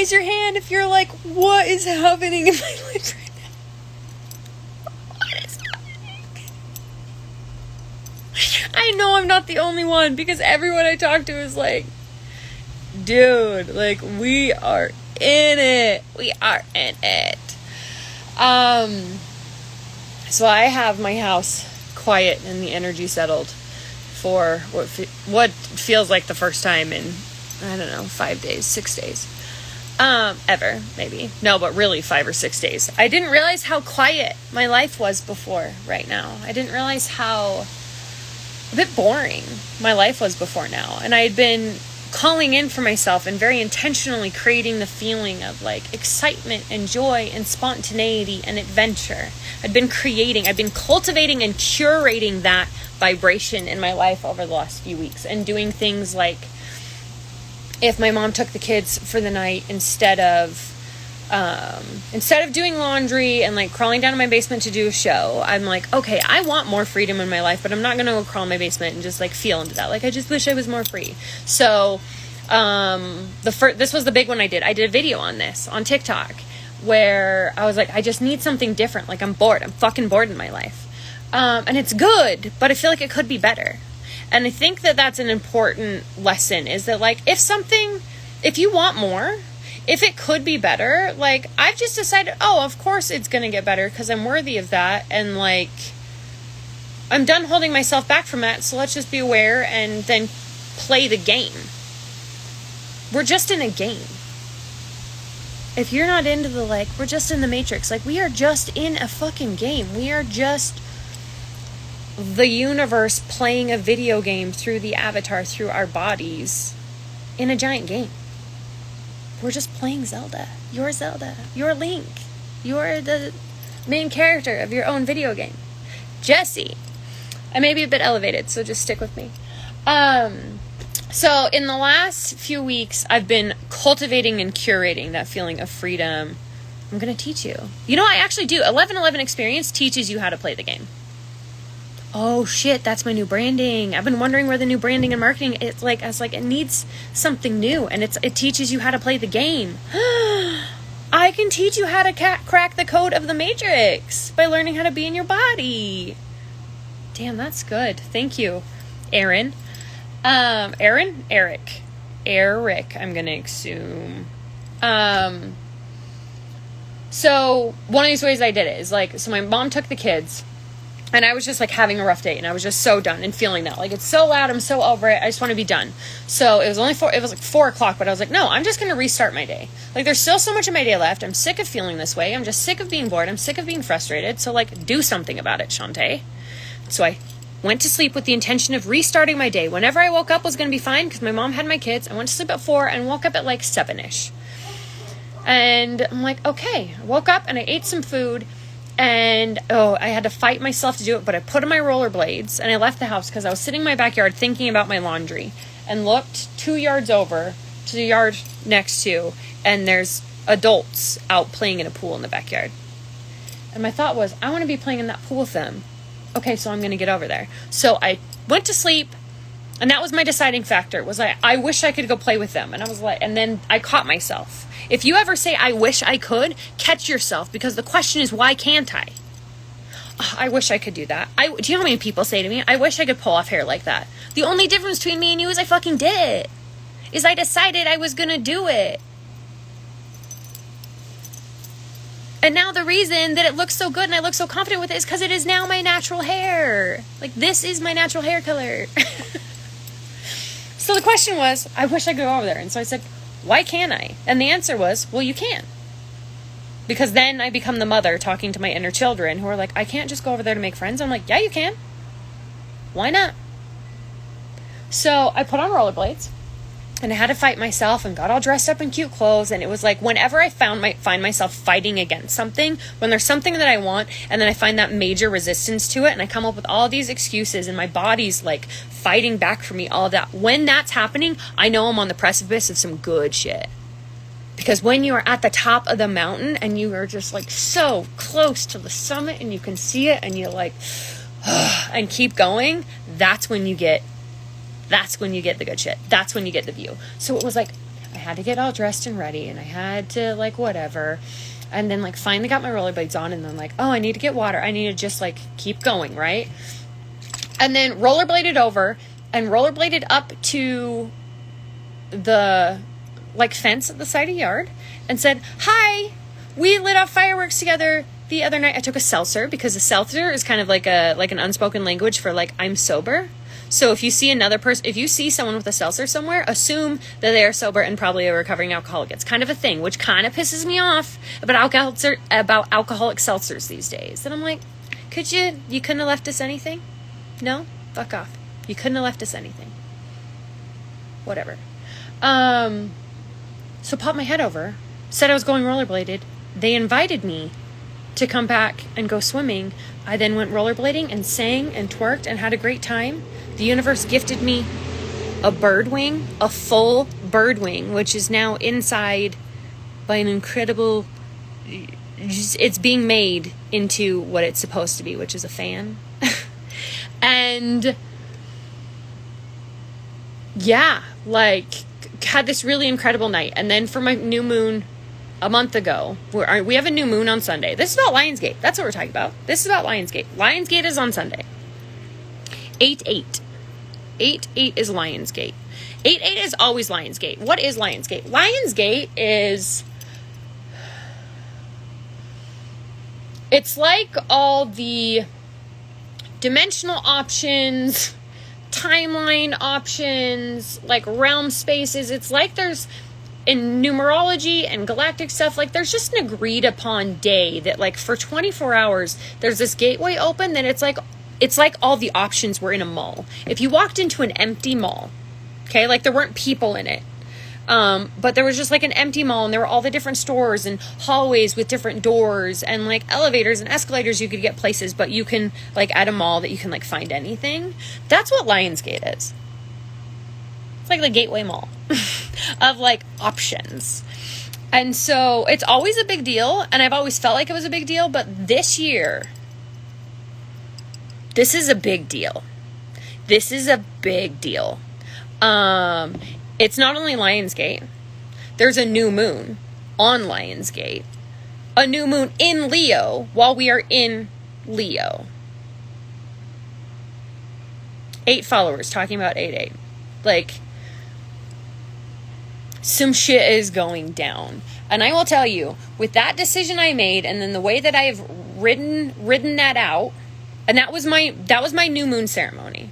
raise your hand if you're like, what is happening in my life right now? What is happening? I know I'm not the only one, because everyone I talk to is like, dude, like, we are in it. We are in it. So I have my house quiet and the energy settled for what feels like the first time in, I don't know, 5 days, 6 days, ever, maybe. No, but really 5 or 6 days. I didn't realize how quiet my life was before right now. I didn't realize how a bit boring my life was before now. And I had been calling in for myself and very intentionally creating the feeling of like excitement and joy and spontaneity and adventure. I've been cultivating and curating that vibration in my life over the last few weeks, and doing things like, if my mom took the kids for the night, instead of doing laundry and like crawling down in my basement to do a show, I'm like, okay, I want more freedom in my life, but I'm not going to go crawl in my basement and just like feel into that. Like, I just wish I was more free. So, this was the big one I did. I did a video on this on TikTok where I was like, I just need something different. Like, I'm bored. I'm fucking bored in my life. And it's good, but I feel like it could be better. And I think that that's an important lesson, is that like, if you want more, if it could be better, like, I've just decided, oh, of course it's going to get better because I'm worthy of that. And like, I'm done holding myself back from that. So let's just be aware and then play the game. We're just in a game. If you're not into the, like, we're just in the Matrix. Like, we are just in a fucking game. We are just the universe playing a video game through the avatar, through our bodies, in a giant game. We're just playing Zelda. You're Zelda. You're Link. You're the main character of your own video game. Jesse. I may be a bit elevated, so just stick with me. So in the last few weeks, I've been cultivating and curating that feeling of freedom. I'm going to teach you. You know, I actually do. 1111 Experience teaches you how to play the game. Oh shit, that's my new branding. I've been wondering where the new branding and marketing, I was like, it needs something new, and it teaches you how to play the game. I can teach you how to crack the code of the Matrix by learning how to be in your body. Damn, that's good. Thank you, Aaron. Eric, I'm going to assume. So one of these ways I did it is like, so my mom took the kids, and I was just like having a rough day, and I was just so done and feeling that, like, it's so loud, I'm so over it, I just want to be done. So it was like 4 o'clock, but I was like, no, I'm just going to restart my day. Like, there's still so much of my day left. I'm sick of feeling this way. I'm just sick of being bored. I'm sick of being frustrated. So like, do something about it, Shanté. So I went to sleep with the intention of restarting my day. Whenever I woke up was going to be fine, because my mom had my kids. I went to sleep at 4 and woke up at like 7-ish. And I'm like, okay. I woke up and I ate some food. And, I had to fight myself to do it, but I put on my rollerblades and I left the house because I was sitting in my backyard thinking about my laundry, and looked 2 yards over to the yard next to, and there's adults out playing in a pool in the backyard. And my thought was, I want to be playing in that pool with them. Okay, so I'm going to get over there. So I went to sleep, and that was my deciding factor, was I wish I could go play with them. And I was like, and then I caught myself. If you ever say, I wish I could, catch yourself, because the question is, why can't I? Oh, I wish I could do that. Do you know how many people say to me, I wish I could pull off hair like that? The only difference between me and you is I fucking did it. Is I decided I was going to do it. And now the reason that it looks so good and I look so confident with it is because it is now my natural hair. Like, this is my natural hair color. So the question was, I wish I could go over there. And so I said, why can't I? And the answer was, well, you can. Because then I become the mother talking to my inner children who are like, I can't just go over there to make friends. I'm like, yeah, you can. Why not? So I put on rollerblades, and I had to fight myself and got all dressed up in cute clothes. And it was like, whenever I find myself fighting against something, when there's something that I want, and then I find that major resistance to it, and I come up with all these excuses, and my body's like fighting back for me, all of that. When that's happening, I know I'm on the precipice of some good shit. Because when you are at the top of the mountain and you are just like so close to the summit and you can see it and you're like, and keep going, that's when you get the good shit. That's when you get the view. So it was like, I had to get all dressed and ready, and I had to, like, whatever. And then, like, finally got my rollerblades on, and then, like, oh, I need to get water. I need to just, like, keep going, right? And then rollerbladed over and rollerbladed up to the, like, fence at the side of the yard and said, hi, we lit off fireworks together the other night. I took a seltzer, because a seltzer is kind of like an unspoken language for, like, I'm sober. So if you see another person, if you see someone with a seltzer somewhere, assume that they are sober and probably a recovering alcoholic. It's kind of a thing, which kind of pisses me off about alcoholic seltzers these days. And I'm like, you couldn't have left us anything? No? Fuck off. You couldn't have left us anything. Whatever. So popped my head over, said I was going rollerbladed. They invited me to come back and go swimming. I then went rollerblading and sang and twerked and had a great time. The universe gifted me a bird wing, a full bird wing, which is now inside by an incredible, it's being made into what it's supposed to be, which is a fan. And yeah, like, had this really incredible night. And then for my new moon a month ago, we have a new moon on Sunday. This is about Lionsgate. That's what we're talking about. This is about Lionsgate. Lionsgate is on Sunday. 8/8. 8/8 is Lionsgate. 8/8 is always Lionsgate. What is Lionsgate? Lionsgate is, it's like all the dimensional options, timeline options, like realm spaces. It's like there's, in numerology and galactic stuff, like there's just an agreed upon day that, like, for 24 hours there's this gateway open, that it's like all the options were in a mall. If you walked into an empty mall, okay, like there weren't people in it, but there was just like an empty mall, and there were all the different stores and hallways with different doors and like elevators and escalators, you could get places, but you can, like, at a mall that you can, like, find anything. That's what Lionsgate is. It's like the gateway mall of, like, options. And so it's always a big deal, and I've always felt like it was a big deal, but this year, this is a big deal. This is a big deal. It's not only Lionsgate. There's a new moon on Lionsgate. A new moon in Leo while we are in Leo. 8 followers talking about 8/8. Like, some shit is going down. And I will tell you, with that decision I made, and then the way that I have ridden that out, and that was my new moon ceremony,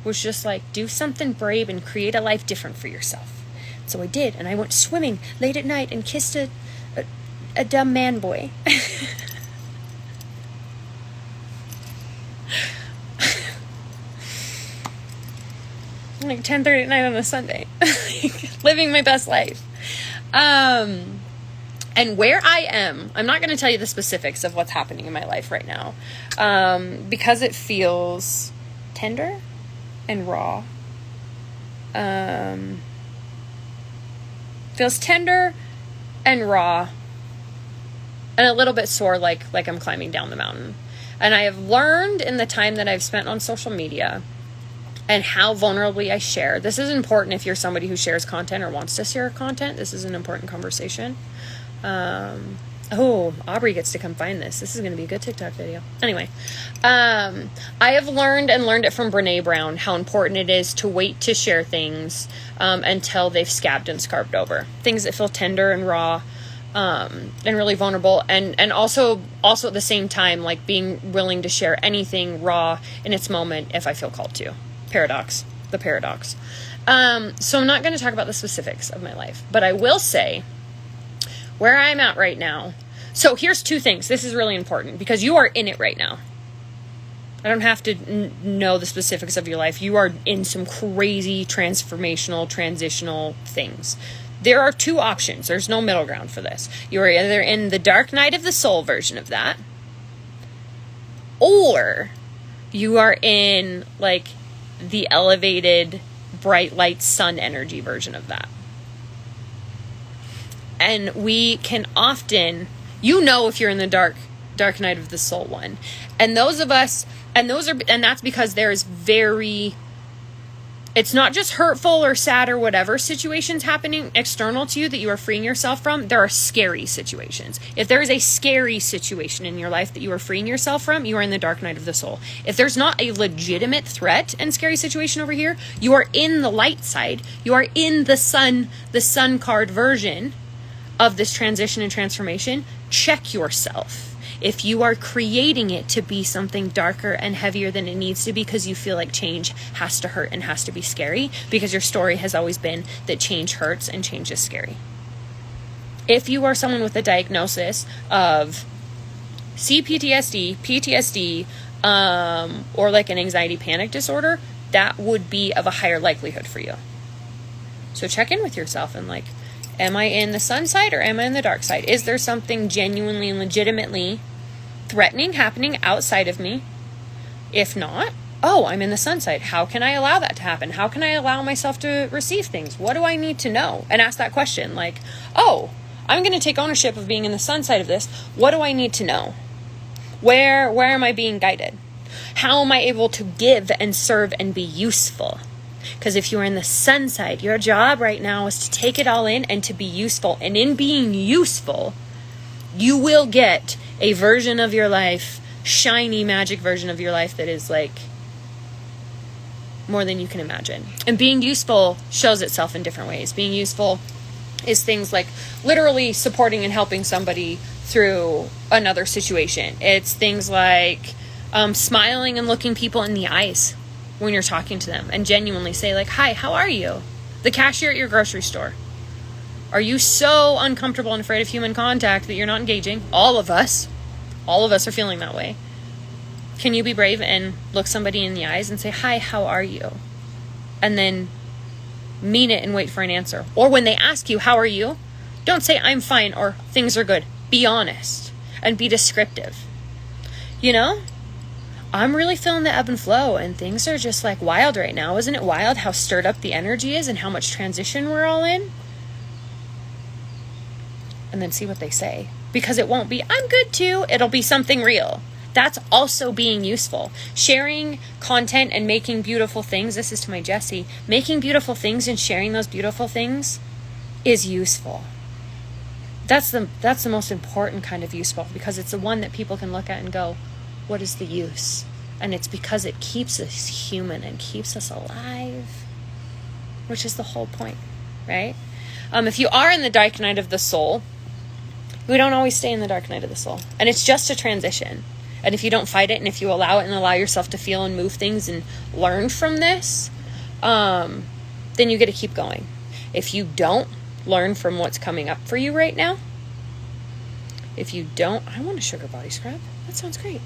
was just like, do something brave and create a life different for yourself. So I did, and I went swimming late at night and kissed a dumb man boy. Like 10:30 at night on a Sunday. Living my best life. And where I am, I'm not going to tell you the specifics of what's happening in my life right now, because it feels tender and raw. Feels tender and raw and a little bit sore, like I'm climbing down the mountain. And I have learned in the time that I've spent on social media and how vulnerably I share. This is important if you're somebody who shares content or wants to share content. This is an important conversation. Aubrey gets to come find this. This is going to be a good TikTok video. Anyway, I have learned it from Brene Brown, how important it is to wait to share things until they've scabbed and scarved over. Things that feel tender and raw, and really vulnerable, and also at the same time, like, being willing to share anything raw in its moment if I feel called to. The paradox. So I'm not going to talk about the specifics of my life, but I will say where I'm at right now. So here's 2 things. This is really important because you are in it right now. I don't have to know the specifics of your life. You are in some crazy transformational, transitional things. There are 2 options. There's no middle ground for this. You are either in the dark night of the soul version of that, or you are in, like, the elevated, bright light sun energy version of that. And we can often, if you're in the dark night of the soul one. And that's because there's very It's not just hurtful or sad or whatever situations happening external to you that you are freeing yourself from. There are scary situations. If there is a scary situation in your life that you are freeing yourself from, you are in the dark night of the soul. If there's not a legitimate threat and scary situation over here, you are in the light side. You are in the sun card version of this transition and transformation. Check yourself. If you are creating it to be something darker and heavier than it needs to be because you feel like change has to hurt and has to be scary, because your story has always been that change hurts and change is scary. If you are someone with a diagnosis of CPTSD, PTSD, or like an anxiety panic disorder, that would be of a higher likelihood for you. So check in with yourself and like, am I in the sun side or am I in the dark side? Is there something genuinely and legitimately threatening happening outside of me? If not, I'm in the sun side. How can I allow that to happen? How can I allow myself to receive things? What do I need to know? And ask that question like, I'm going to take ownership of being in the sun side of this. What do I need to know? Where am I being guided? How am I able to give and serve and be useful? Because if you're in the sun side, your job right now is to take it all in and to be useful. And in being useful, you will get a version of your life, shiny magic version of your life that is like more than you can imagine. And being useful shows itself in different ways. Being useful is things like literally supporting and helping somebody through another situation. It's things like smiling and looking people in the eyes when you're talking to them and genuinely say like, hi, how are you? The cashier at your grocery store. Are you so uncomfortable and afraid of human contact that you're not engaging? All of us are feeling that way. Can you be brave and look somebody in the eyes and say, hi, how are you? And then mean it and wait for an answer. Or when they ask you, how are you? Don't say, I'm fine or things are good. Be honest and be descriptive. You know? I'm really feeling the ebb and flow and things are just like wild right now. Isn't it wild how stirred up the energy is and how much transition we're all in? And then see what they say. Because it won't be, I'm good too. It'll be something real. That's also being useful. Sharing content and making beautiful things. This is to my Jessie. Making beautiful things and sharing those beautiful things is useful. That's the most important kind of useful, because it's the one that people can look at and go, what is the use? And it's because it keeps us human and keeps us alive, which is the whole point, right? If you are in the dark night of the soul, we don't always stay in the dark night of the soul. And it's just a transition. And if you don't fight it, and if you allow it and allow yourself to feel and move things and learn from this, then you get to keep going. If you don't learn from what's coming up for you right now, I want a sugar body scrub. That sounds great.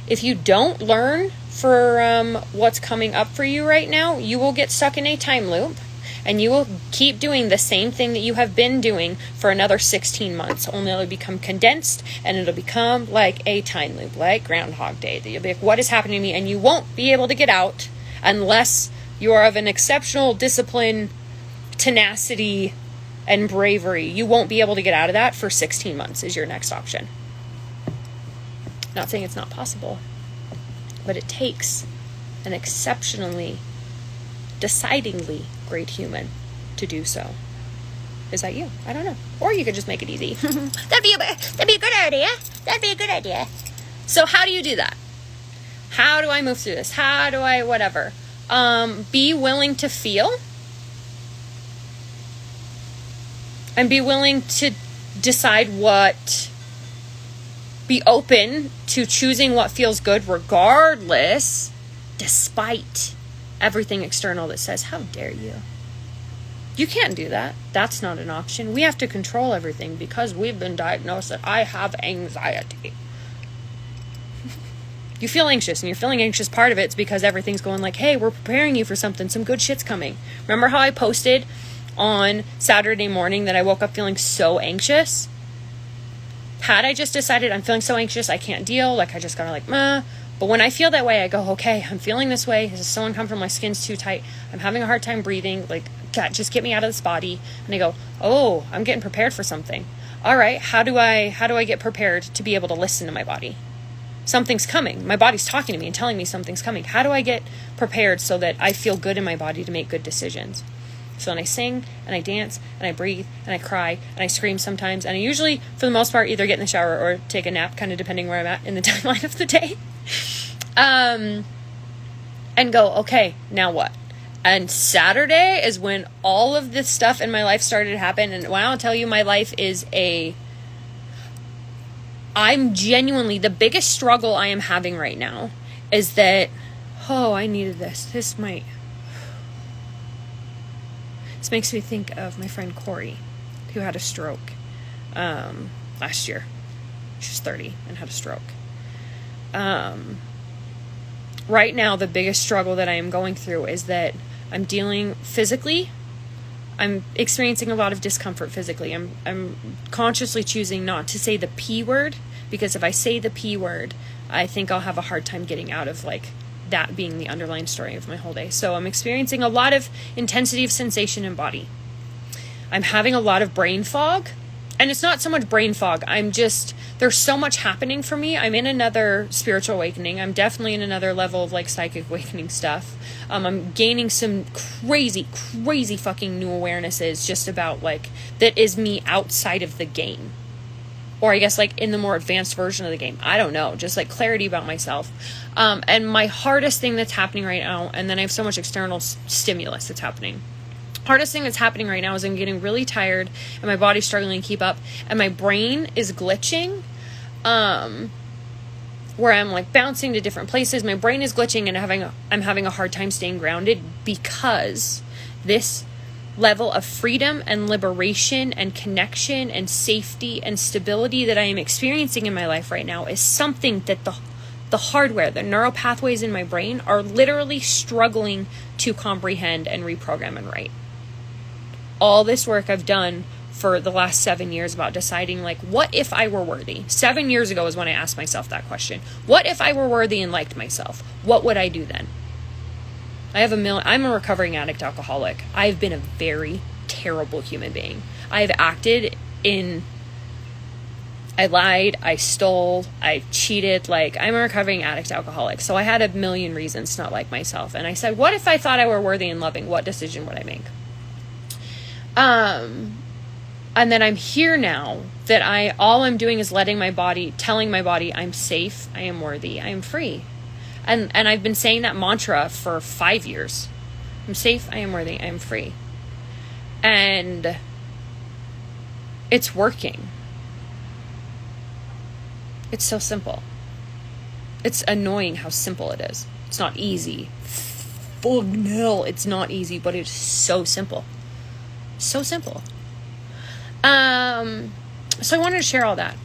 If you don't learn from what's coming up for you right now, you will get stuck in a time loop. And you will keep doing the same thing that you have been doing for another 16 months. Only it'll become condensed and it'll become like a time loop, like Groundhog Day. That you'll be like, what is happening to me? And you won't be able to get out unless you are of an exceptional discipline, tenacity, and bravery. You won't be able to get out of that for 16 months is your next option. Not saying it's not possible, but it takes an exceptionally, decidingly great human to do so. Is that you? I don't know. Or you could just make it easy. That'd be a good idea. That'd be a good idea. So how do you do that? How do I move through this? How do I whatever? Be willing to feel. And be willing to decide what. Be open to choosing what feels good regardless, despite everything external that says, how dare you? You can't do that. That's not an option. We have to control everything because we've been diagnosed that I have anxiety. You feel anxious, and you're feeling anxious. Part of it's because everything's going like, hey, we're preparing you for something. Some good shit's coming. Remember how I posted on Saturday morning that I woke up feeling so anxious? Had I just decided I'm feeling so anxious, I can't deal, like I just gotta like, meh. But when I feel that way, I go, okay, I'm feeling this way. This is so uncomfortable. My skin's too tight. I'm having a hard time breathing. Like, God, just get me out of this body. And I go, oh, I'm getting prepared for something. All right, how do I get prepared to be able to listen to my body? something's coming. My body's talking to me and telling me something's coming. How do I get prepared so that I feel good in my body to make good decisions? So then I sing and I dance and I breathe and I cry and I scream sometimes. And I usually, for the most part, either get in the shower or take a nap, kind of depending where I'm at in the timeline of the day. And go, okay, now what? And Saturday is when all of this stuff in my life started to happen. And when I'll tell you, my life is I'm genuinely, the biggest struggle I am having right now is that, I needed this. This makes me think of my friend Corey, who had a stroke last year. She was 30 and had a stroke. Right now, the biggest struggle that I am going through is that I'm dealing physically. I'm experiencing a lot of discomfort physically. I'm consciously choosing not to say the P word, because if I say the P word, I think I'll have a hard time getting out of that being the underlying story of my whole day. So I'm experiencing a lot of intensity of sensation in body. I'm having a lot of brain fog. And it's not so much brain fog. There's so much happening for me. I'm in another spiritual awakening. I'm definitely in another level of psychic awakening stuff. I'm gaining some crazy, crazy fucking new awarenesses just about that is me outside of the game. Or I guess in the more advanced version of the game. I don't know. Just clarity about myself. And my hardest thing that's happening right now, and then I have so much external stimulus that's happening. Hardest thing that's happening right now is I'm getting really tired and my body's struggling to keep up and my brain is glitching, where I'm bouncing to different places. My brain is glitching and I'm having a hard time staying grounded, because this level of freedom and liberation and connection and safety and stability that I am experiencing in my life right now is something that the hardware, the neural pathways in my brain are literally struggling to comprehend and reprogram and write. All this work I've done for the last 7 years about deciding what if I were worthy? 7 years ago is when I asked myself that question. What if I were worthy and liked myself? What would I do then? I'm a recovering addict alcoholic. I've been a very terrible human being. I've acted I lied, I stole, I cheated. I'm a recovering addict alcoholic. So I had a million reasons to not like myself. And I said, what if I thought I were worthy and loving? What decision would I make? And then I'm here now that all I'm doing is telling my body I'm safe, I am worthy, I am free. And I've been saying that mantra for 5 years. I'm safe, I am worthy, I am free. And it's working. It's so simple. It's annoying how simple it is. It's not easy. Fuck no, it's not easy, but it's so simple. So simple. So I wanted to share all that.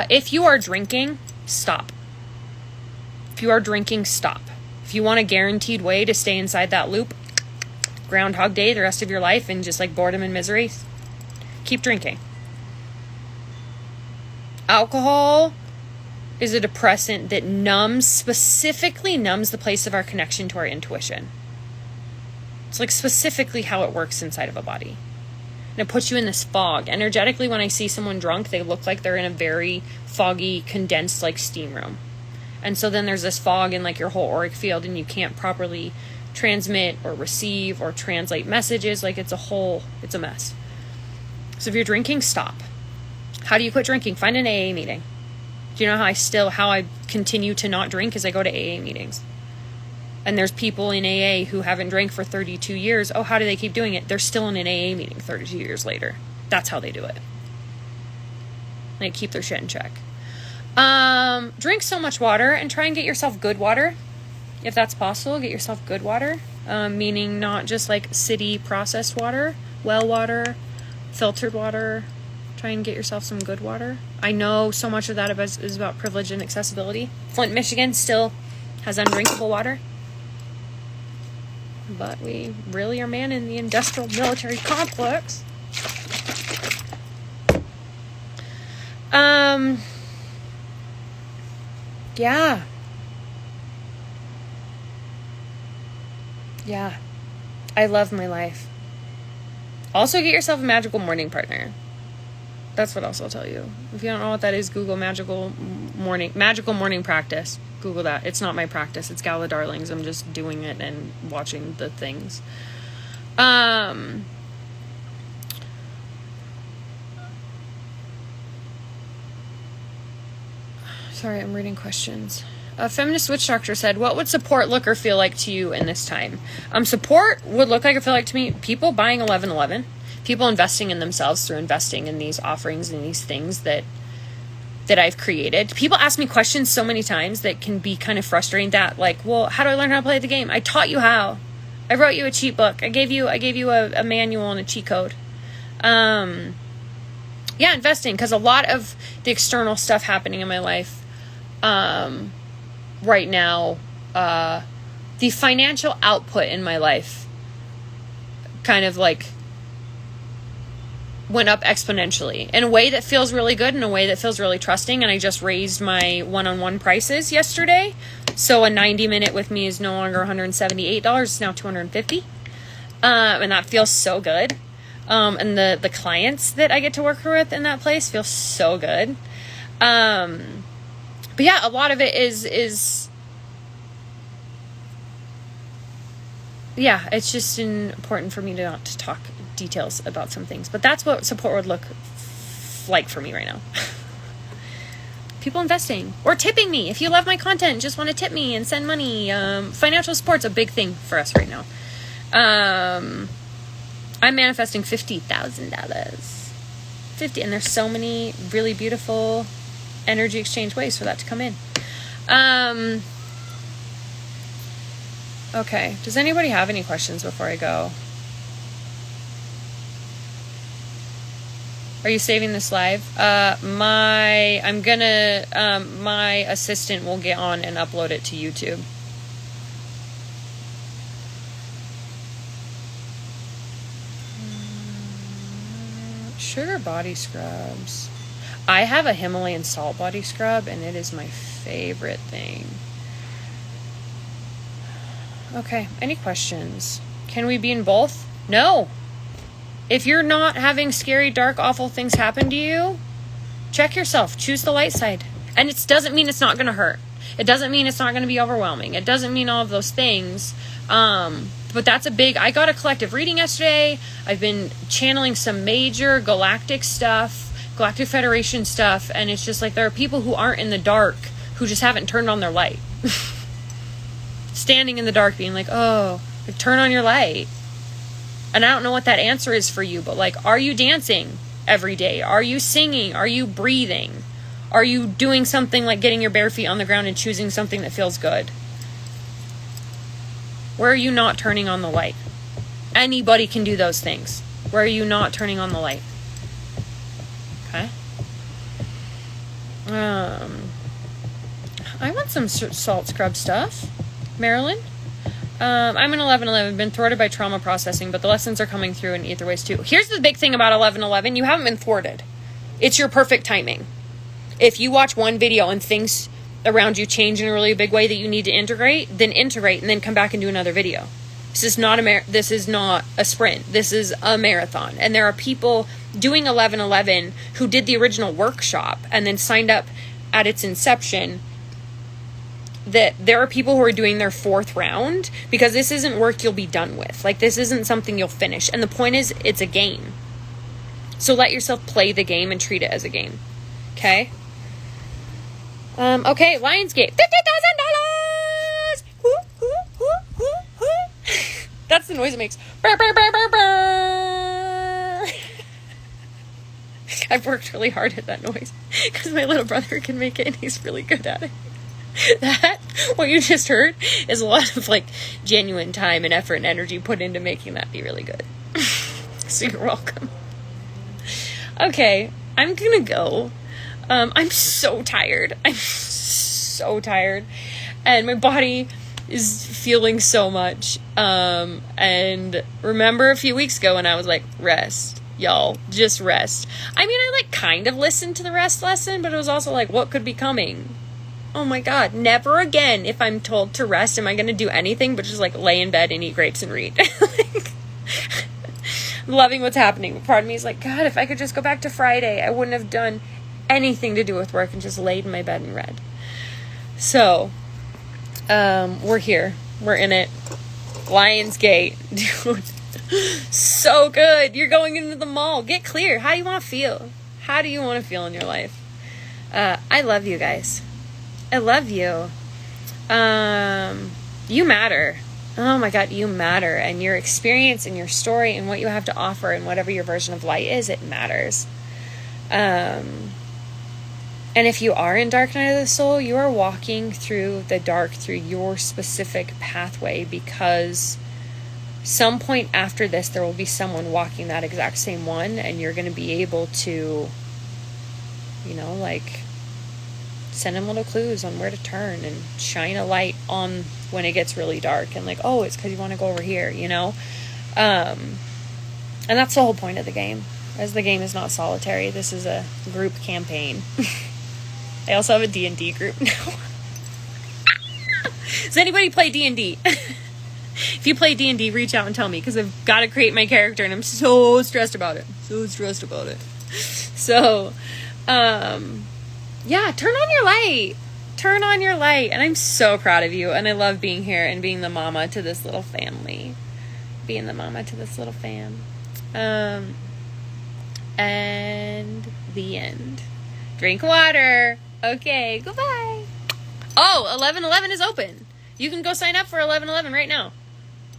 If you are drinking, stop. If you are drinking, stop. If you want a guaranteed way to stay inside that loop, Groundhog Day the rest of your life and just boredom and misery, keep drinking. Alcohol is a depressant that specifically numbs the place of our connection to our intuition. It's specifically how it works inside of a body. And it puts you in this fog. Energetically, when I see someone drunk, they look like they're in a very foggy, condensed, steam room. And so then there's this fog in your whole auric field, and you can't properly transmit or receive or translate messages. It's a mess. So if you're drinking, stop. How do you quit drinking? Find an AA meeting. Do you know how I continue to not drink is I go to AA meetings. And there's people in AA who haven't drank for 32 years. Oh, how do they keep doing it? They're still in an AA meeting 32 years later. That's how they do it. They keep their shit in check. Drink so much water and try and get yourself good water. If that's possible, get yourself good water. Meaning not just city processed water, well water, filtered water. Try and get yourself some good water. I know so much of that is about privilege and accessibility. Flint, Michigan still has undrinkable water. But we really are manning the industrial military complex. Yeah. Yeah. I love my life. Also, get yourself a magical morning partner. That's what else I'll tell you. If you don't know what that is, Google magical magical morning practice. Google that. It's not my practice. It's Gala Darlings. I'm just doing it and watching the things. Sorry, I'm reading questions. A feminist witch doctor said, what would support look or feel like to you in this time? Support would look like or feel like to me, people buying 1111, people investing in themselves through investing in these offerings and these things that I've created. People ask me questions so many times that can be kind of frustrating, that like, well, how do I learn how to play the game? I taught you how. I wrote you a cheat book. I gave you a manual and a cheat code. Yeah, investing, because a lot of the external stuff happening in my life right now, the financial output in my life kind of like went up exponentially in a way that feels really good, in a way that feels really trusting. And I just raised my one-on-one prices yesterday. So a 90-minute with me is no longer $178. It's now $250. And that feels so good. And the clients that I get to work with in that place feel so good. But yeah, a lot of it is yeah, it's just important for me to not to talk details about some things. But that's what support would look like for me right now. People investing or tipping me. If you love my content, just want to tip me and send money. Financial support's a big thing for us right now. I'm manifesting $50,000. 50, and there's so many really beautiful energy exchange ways for that to come in. Okay. Does anybody have any questions before I go? Are you saving this live? My assistant will get on and upload it to YouTube. Sugar body scrubs. I have a Himalayan salt body scrub, and it is my favorite thing. Okay, any questions? Can we be in both? No. If you're not having scary, dark, awful things happen to you, check yourself. Choose the light side. And it doesn't mean it's not going to hurt. It doesn't mean it's not going to be overwhelming. It doesn't mean all of those things. But that's I got a collective reading yesterday. I've been channeling some major galactic stuff, Galactic Federation stuff. And it's just like there are people who aren't in the dark who just haven't turned on their light. Standing in the dark being like, oh, like, turn on your light. And I don't know what that answer is for you, but like, are you dancing every day? Are you singing? Are you breathing? Are you doing something like getting your bare feet on the ground and choosing something that feels good? Where are you not turning on the light? Anybody can do those things. Where are you not turning on the light? Okay. I want some salt scrub stuff. Marilyn? I'm an 1111, been thwarted by trauma processing, but the lessons are coming through in ether ways too. Here's the big thing about 1111. You haven't been thwarted. It's your perfect timing. If you watch one video and things around you change in a really big way that you need to integrate, then integrate and then come back and do another video. This is not a sprint. This is a marathon. And there are people doing 1111 who did the original workshop and then signed up at its inception. That there are people who are doing their fourth round because this isn't work you'll be done with. Like, this isn't something you'll finish. And the point is, it's a game. So let yourself play the game and treat it as a game. Okay? Okay, Lionsgate. $50,000! That's the noise it makes. Burr, burr, burr, burr, burr. I've worked really hard at that noise because my little brother can make it and he's really good at it. That, what you just heard, is a lot of like genuine time and effort and energy put into making that be really good. So you're welcome. Okay, I'm gonna go. I'm so tired. I'm so tired. And my body is feeling so much. And remember a few weeks ago when I was like, rest. Y'all, just rest. I mean, I like kind of listened to the rest lesson, but it was also like, what could be coming? Oh my God, never again, if I'm told to rest, am I going to do anything but just like lay in bed and eat grapes and read. Like, loving what's happening. But part of me is like, God, if I could just go back to Friday, I wouldn't have done anything to do with work and just laid in my bed and read. So, we're here. We're in it. Lionsgate. Dude. So good. You're going into the mall. Get clear. How do you want to feel? How do you want to feel in your life? I love you guys. I love you. You matter. Oh my God, you matter. And your experience and your story and what you have to offer and whatever your version of light is, it matters. And if you are in dark night of the soul, you are walking through the dark through your specific pathway, because some point after this, there will be someone walking that exact same one, and you're going to be able to, you know, like, send them little clues on where to turn and shine a light on when it gets really dark, and like, oh, it's because you want to go over here, you know? And that's the whole point of the game, as the game is not solitary. This is a group campaign. I also have a D&D group now. Does anybody play D&D? If you play D&D, reach out and tell me, because I've got to create my character and I'm so stressed about it. So, yeah, turn on your light. Turn on your light. And I'm so proud of you. And I love being here and being the mama to this little family. And the end. Drink water. Okay, goodbye. Oh, 1111 is open. You can go sign up for 1111 right now.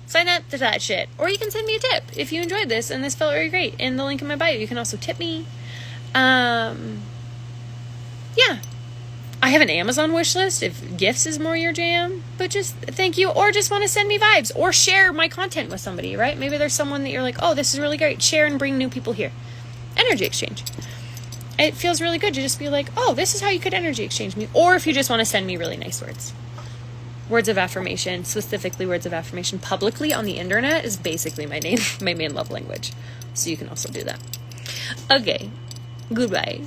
Sign up to that shit. Or you can send me a tip if you enjoyed this and this felt really great. In the link in my bio, you can also tip me. Yeah. I have an Amazon wish list if gifts is more your jam. But just thank you. Or just want to send me vibes. Or share my content with somebody, right? Maybe there's someone that you're like, oh, this is really great. Share and bring new people here. Energy exchange. It feels really good to just be like, oh, this is how you could energy exchange me. Or if you just want to send me really nice words. Words of affirmation, specifically words of affirmation publicly on the internet, is basically my main love language. So you can also do that. Okay. Goodbye.